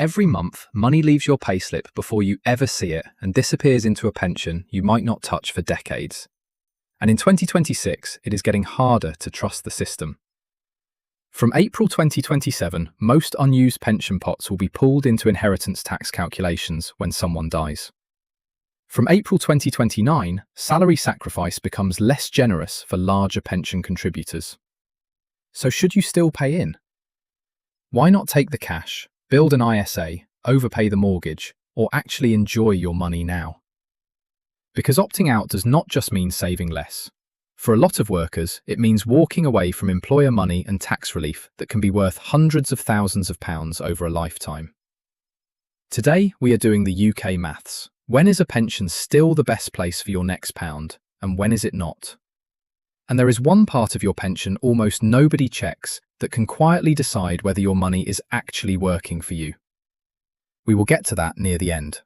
Every month, money leaves your payslip before you ever see it and disappears into a pension you might not touch for decades. And in 2026, it is getting harder to trust the system. From April 2027, most unused pension pots will be pulled into inheritance tax calculations when someone dies. From April 2029, salary sacrifice becomes less generous for larger pension contributors. So should you still pay in? Why not take the cash, build an ISA, overpay the mortgage, or actually enjoy your money now? Because opting out does not just mean saving less. For a lot of workers, it means walking away from employer money and tax relief that can be worth hundreds of thousands of pounds over a lifetime. Today, we are doing the UK maths. When is a pension still the best place for your next pound, and when is it not? And there is one part of your pension almost nobody checks that can quietly decide whether your money is actually working for you. We will get to that near the end.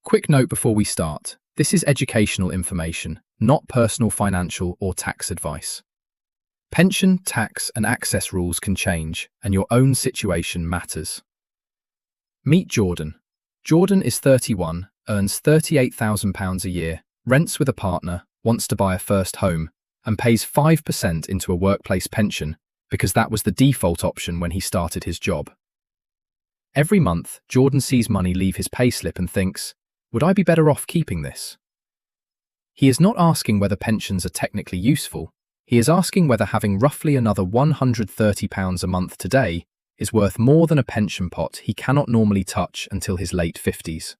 Quick note before we start. This is educational information, not personal financial or tax advice. Pension, tax, and access rules can change, and your own situation matters. Meet Jordan. Jordan is 31, earns £38,000 a year, rents with a partner, wants to buy a first home, and pays 5% into a workplace pension because that was the default option when he started his job. Every month, Jordan sees money leave his payslip and thinks, would I be better off keeping this? He is not asking whether pensions are technically useful. He is asking whether having roughly another £130 a month today is worth more than a pension pot he cannot normally touch until his late 50s.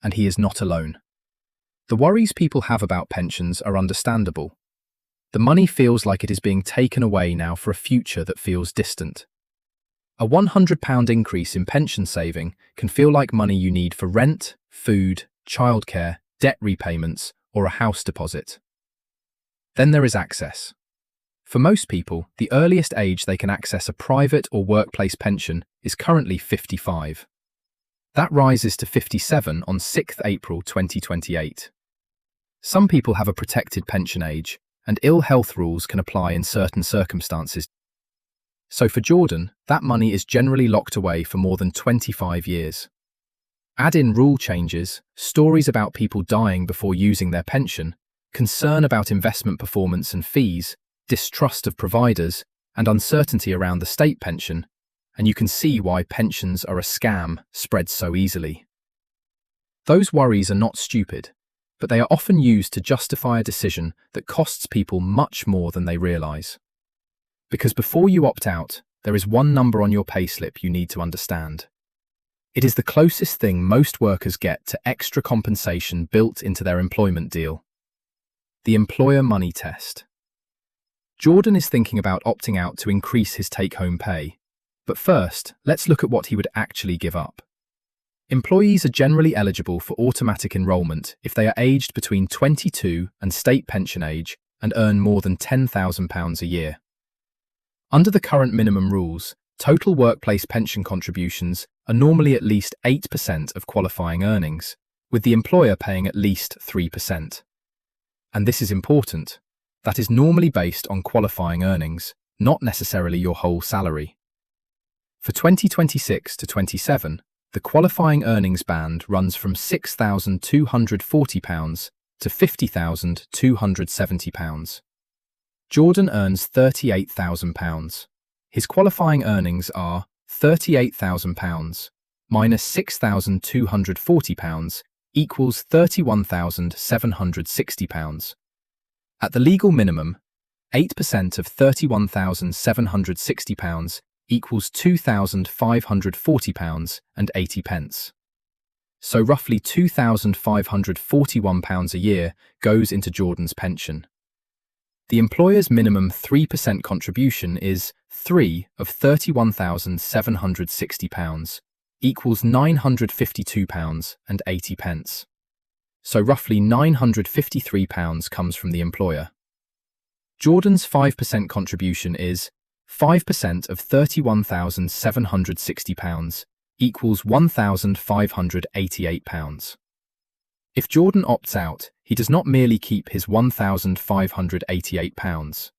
And he is not alone. The worries people have about pensions are understandable. The money feels like it is being taken away now for a future that feels distant. A £100 increase in pension saving can feel like money you need for rent, food, childcare, debt repayments, or a house deposit. Then there is access. For most people, the earliest age they can access a private or workplace pension is currently 55. That rises to 57 on 6th April 2028. Some people have a protected pension age, and ill health rules can apply in certain circumstances. So for Jordan, that money is generally locked away for more than 25 years. Add in rule changes, stories about people dying before using their pension, concern about investment performance and fees, distrust of providers, and uncertainty around the state pension, and you can see why pensions are a scam spread so easily. Those worries are not stupid, but they are often used to justify a decision that costs people much more than they realise. Because before you opt out, there is one number on your payslip you need to understand. It is the closest thing most workers get to extra compensation built into their employment deal. The employer money test. Jordan is thinking about opting out to increase his take-home pay. But first, let's look at what he would actually give up. Employees are generally eligible for automatic enrolment if they are aged between 22 and state pension age and earn more than £10,000 a year. Under the current minimum rules, total workplace pension contributions are normally at least 8% of qualifying earnings, with the employer paying at least 3%. And this is important. That is normally based on qualifying earnings, not necessarily your whole salary. For 2026 to 27, the qualifying earnings band runs from £6,240 to £50,270. Jordan earns £38,000. His qualifying earnings are £38,000 minus £6,240 equals £31,760. At the legal minimum, 8% of £31,760 equals £2,540 and 80 pence. So roughly £2,541 a year goes into Jordan's pension. The employer's minimum 3% contribution is 3 of £31,760 equals £952 and 80 pence. So roughly £953 comes from the employer. Jordan's 5% contribution is 5% of £31,760 equals £1,588. If Jordan opts out, he does not merely keep his £1,588.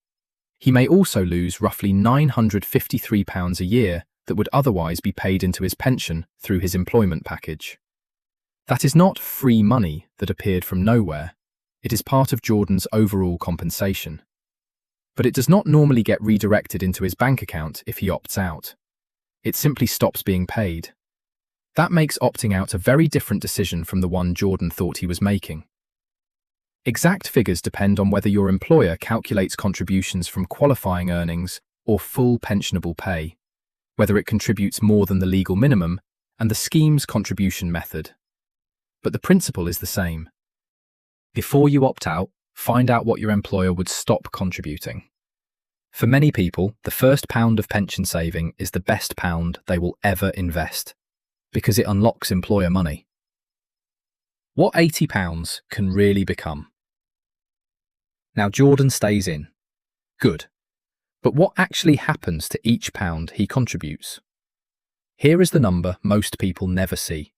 He may also lose roughly £953 a year that would otherwise be paid into his pension through his employment package. That is not free money that appeared from nowhere. It is part of Jordan's overall compensation. But it does not normally get redirected into his bank account if he opts out. It simply stops being paid. That makes opting out a very different decision from the one Jordan thought he was making. Exact figures depend on whether your employer calculates contributions from qualifying earnings or full pensionable pay, whether it contributes more than the legal minimum, and the scheme's contribution method. But the principle is the same. Before you opt out, find out what your employer would stop contributing. For many people, the first pound of pension saving is the best pound they will ever invest, because it unlocks employer money. What £80 can really become? Now Jordan stays in. Good. But what actually happens to each pound he contributes? Here is the number most people never see.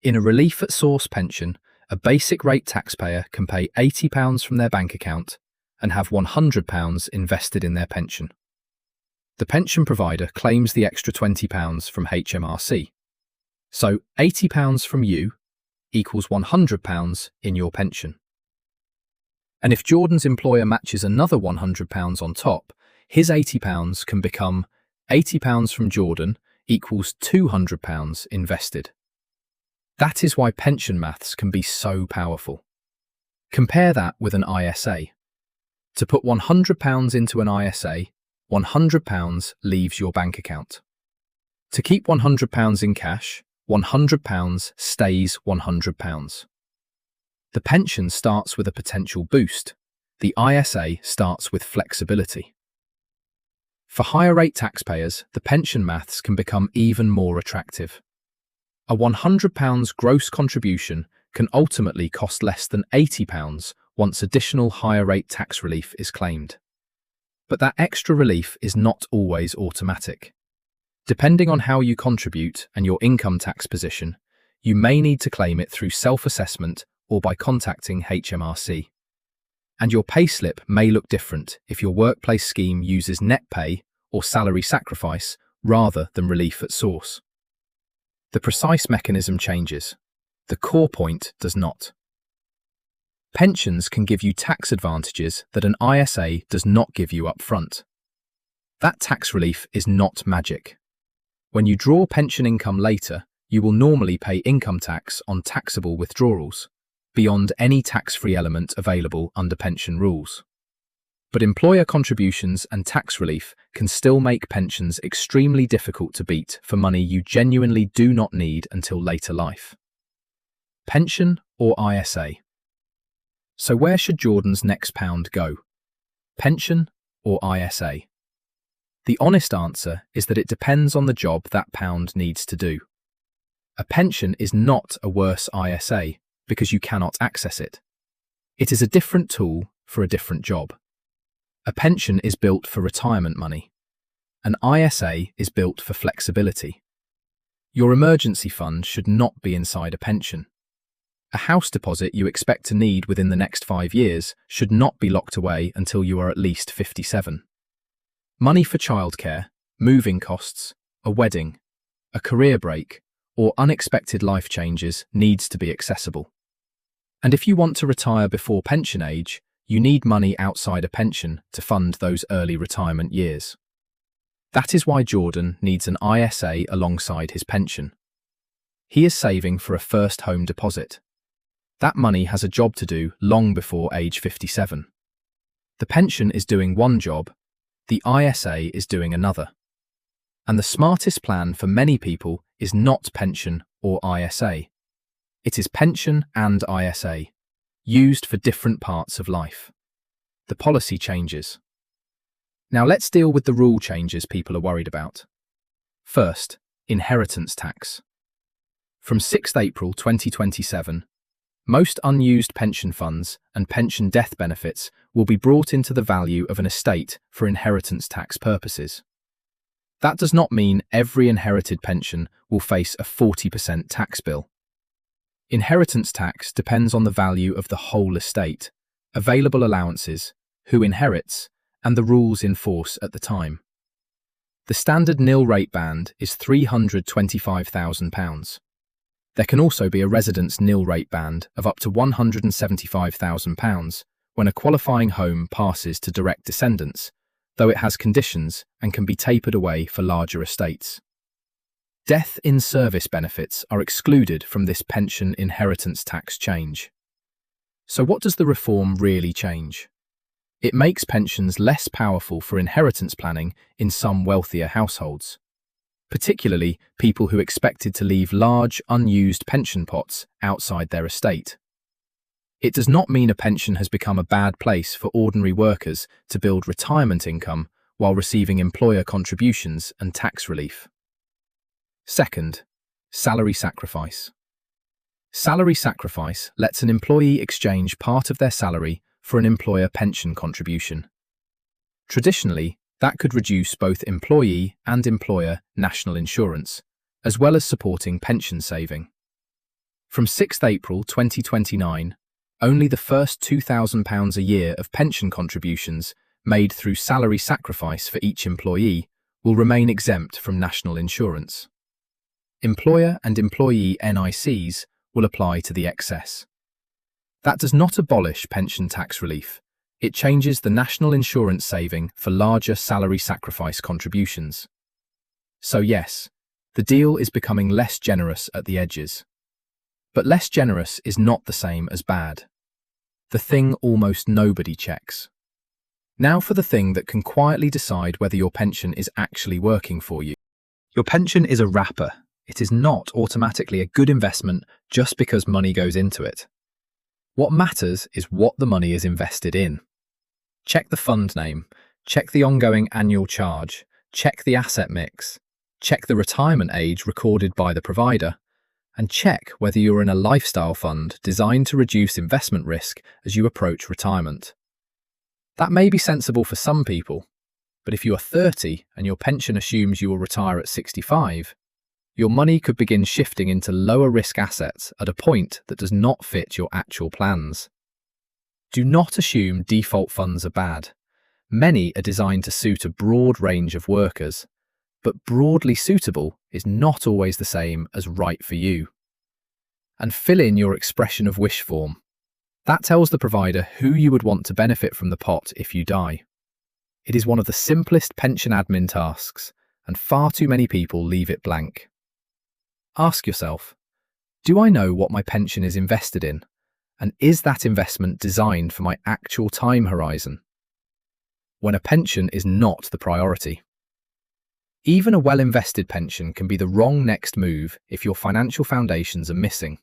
In a relief at source pension, a basic rate taxpayer can pay £80 from their bank account and have £100 invested in their pension. The pension provider claims the extra £20 from HMRC. So £80 from you equals £100 in your pension. And if Jordan's employer matches another £100 on top, his £80 can become £80 from Jordan equals £200 invested. That is why pension maths can be so powerful. Compare that with an ISA. To put £100 into an ISA, £100 leaves your bank account. To keep £100 in cash, £100 stays £100. The pension starts with a potential boost. The ISA starts with flexibility. For higher rate taxpayers, the pension maths can become even more attractive. A £100 gross contribution can ultimately cost less than £80 once additional higher rate tax relief is claimed. But that extra relief is not always automatic. Depending on how you contribute and your income tax position, you may need to claim it through self-assessment or by contacting HMRC. And your payslip may look different if your workplace scheme uses net pay or salary sacrifice rather than relief at source. The precise mechanism changes. The core point does not. Pensions can give you tax advantages that an ISA does not give you up front. That tax relief is not magic. When you draw pension income later, you will normally pay income tax on taxable withdrawals, beyond any tax-free element available under pension rules. But employer contributions and tax relief can still make pensions extremely difficult to beat for money you genuinely do not need until later life. Pension or ISA? So where should Jordan's next pound go? Pension or ISA? The honest answer is that it depends on the job that pound needs to do. A pension is not a worse ISA because you cannot access it. It is a different tool for a different job. A pension is built for retirement money. An ISA is built for flexibility. Your emergency fund should not be inside a pension. A house deposit you expect to need within the next 5 years should not be locked away until you are at least 57. Money for childcare, moving costs, a wedding, a career break, or unexpected life changes needs to be accessible. And if you want to retire before pension age, you need money outside a pension to fund those early retirement years. That is why Jordan needs an ISA alongside his pension. He is saving for a first home deposit. That money has a job to do long before age 57. The pension is doing one job, the ISA is doing another. And the smartest plan for many people is not pension or ISA. It is pension and ISA, used for different parts of life. The policy changes. Now let's deal with the rule changes people are worried about. First, inheritance tax. From 6th April 2027, most unused pension funds and pension death benefits will be brought into the value of an estate for inheritance tax purposes. That does not mean every inherited pension will face a 40% tax bill. Inheritance tax depends on the value of the whole estate, available allowances, who inherits, and the rules in force at the time. The standard nil rate band is £325,000. There can also be a residence nil rate band of up to £175,000 when a qualifying home passes to direct descendants, though it has conditions and can be tapered away for larger estates. Death in service benefits are excluded from this pension inheritance tax change. So what does the reform really change? It makes pensions less powerful for inheritance planning in some wealthier households, particularly people who expected to leave large, unused pension pots outside their estate. It does not mean a pension has become a bad place for ordinary workers to build retirement income while receiving employer contributions and tax relief. Second, salary sacrifice. Salary sacrifice lets an employee exchange part of their salary for an employer pension contribution. Traditionally, that could reduce both employee and employer national insurance, as well as supporting pension saving. From 6th April 2029, only the first £2,000 a year of pension contributions made through salary sacrifice for each employee will remain exempt from national insurance. Employer and employee NICs will apply to the excess. That does not abolish pension tax relief. It changes the national insurance saving for larger salary sacrifice contributions. So yes, the deal is becoming less generous at the edges. But less generous is not the same as bad. The thing almost nobody checks. Now for the thing that can quietly decide whether your pension is actually working for you. Your pension is a wrapper. It is not automatically a good investment just because money goes into it. What matters is what the money is invested in. Check the fund name, check the ongoing annual charge, check the asset mix, check the retirement age recorded by the provider, and check whether you're in a lifestyle fund designed to reduce investment risk as you approach retirement. That may be sensible for some people, but if you are 30 and your pension assumes you will retire at 65, your money could begin shifting into lower risk assets at a point that does not fit your actual plans. Do not assume default funds are bad. Many are designed to suit a broad range of workers, but broadly suitable is not always the same as right for you. And fill in your expression of wish form. That tells the provider who you would want to benefit from the pot if you die. It is one of the simplest pension admin tasks, and far too many people leave it blank. Ask yourself, do I know what my pension is invested in? And is that investment designed for my actual time horizon? When a pension is not the priority. Even a well-invested pension can be the wrong next move if your financial foundations are missing.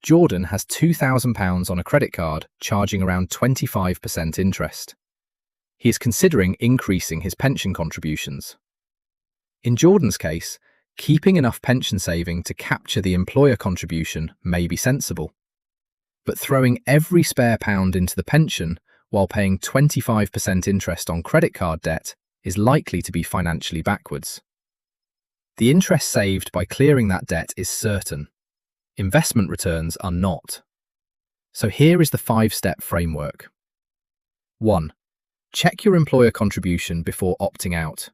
Jordan has £2,000 on a credit card charging around 25% interest. He is considering increasing his pension contributions. In Jordan's case, keeping enough pension saving to capture the employer contribution may be sensible. But throwing every spare pound into the pension while paying 25% interest on credit card debt is likely to be financially backwards. The interest saved by clearing that debt is certain. Investment returns are not. So here is the 5-step framework. 1. Check your employer contribution before opting out.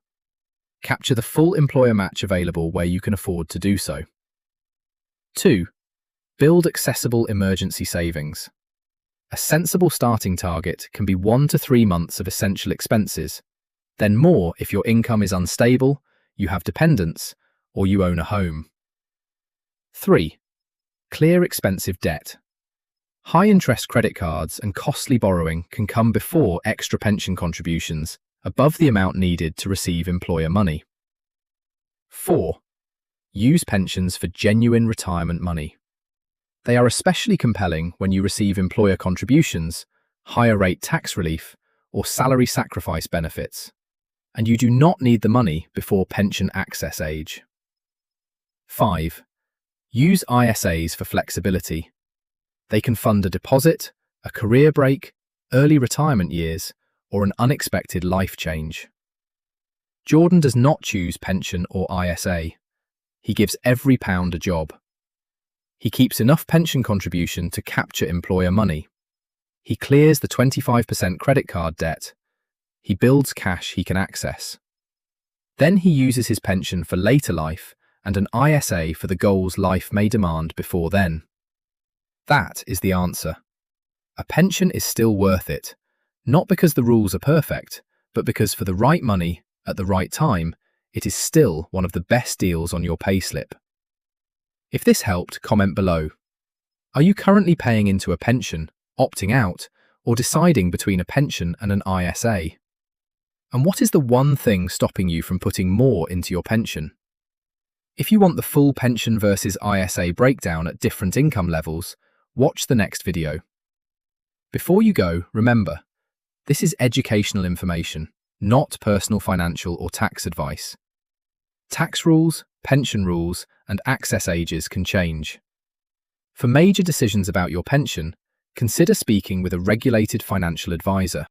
Capture the full employer match available where you can afford to do so. 2. Build accessible emergency savings. A sensible starting target can be 1 to 3 months of essential expenses, then more if your income is unstable, you have dependents, or you own a home. 3. Clear expensive debt. High-interest credit cards and costly borrowing can come before extra pension contributions above the amount needed to receive employer money. 4. Use pensions for genuine retirement money. They are especially compelling when you receive employer contributions, higher rate tax relief, or salary sacrifice benefits, and you do not need the money before pension access age. 5. Use ISAs for flexibility. They can fund a deposit, a career break, early retirement years, or an unexpected life change. Jordan does not choose pension or ISA. He gives every pound a job. He keeps enough pension contribution to capture employer money. He clears the 25% credit card debt. He builds cash he can access. Then he uses his pension for later life and an ISA for the goals life may demand before then. That is the answer. A pension is still worth it, not because the rules are perfect, but because for the right money, at the right time, it is still one of the best deals on your payslip. If this helped, comment below. Are you currently paying into a pension, opting out, or deciding between a pension and an ISA? And what is the one thing stopping you from putting more into your pension? If you want the full pension versus ISA breakdown at different income levels, watch the next video. Before you go, remember, this is educational information, not personal financial or tax advice. Tax rules, pension rules, and access ages can change. For major decisions about your pension, consider speaking with a regulated financial advisor.